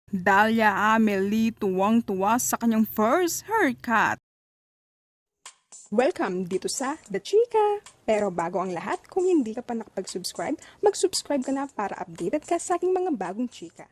Dalia Amelie tuwang-tuwa sa kanyang first haircut. Welcome dito sa The Chika! Pero bago ang lahat, kung hindi ka pa nakapag-subscribe, mag-subscribe ka na para updated ka sa aking mga bagong chika.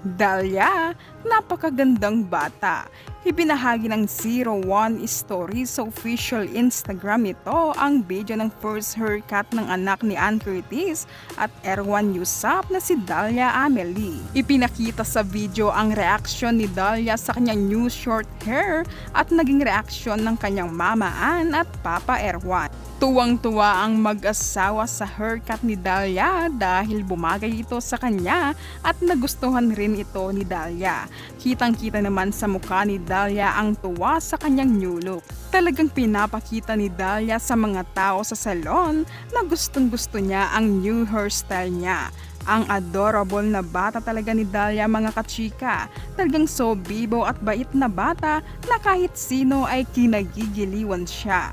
Dalia, napakagandang bata. Ibinahagi ng 01 Story sa official Instagram ito ang video ng first haircut ng anak ni Ann Curtis at Erwan Yusap na si Dalia Amelie. Ipinakita sa video ang reaksyon ni Dalia sa kanyang new short hair at naging reaksyon ng kanyang mama Ann at papa Erwan. Tuwang-tuwa ang mag-asawa sa haircut ni Dalia dahil bumagay ito sa kanya at nagustuhan rin ito ni Dalia. Kitang-kita naman sa mukha ni Dalia ang tuwa sa kanyang new look. Talagang pinapakita ni Dalia sa mga tao sa salon na gustong-gusto niya ang new hairstyle niya. Ang adorable na bata talaga ni Dalia, mga kachika. Talagang so bibo at bait na bata na kahit sino ay kinagigiliwan siya.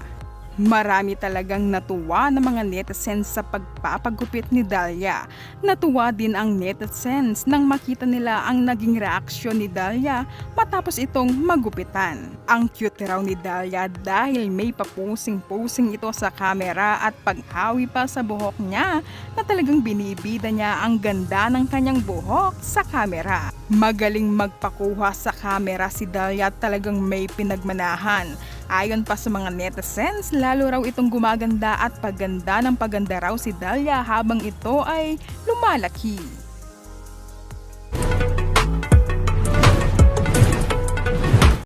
Marami talagang natuwa ng mga netizens sa pagpapagupit ni Dalia. Natuwa din ang netizens nang makita nila ang naging reaksyon ni Dalia matapos itong magupitan. Ang cute raw ni Dalia dahil may papusing-pusing ito sa kamera at paghawi pa sa buhok niya na talagang binibida niya ang ganda ng kanyang buhok sa kamera. Magaling magpakuha sa kamera si Dalia, talagang may pinagmanahan. Ayon pa sa mga netizens, lalo raw itong gumaganda at paganda ng paganda raw si Dalia habang ito ay lumalaki.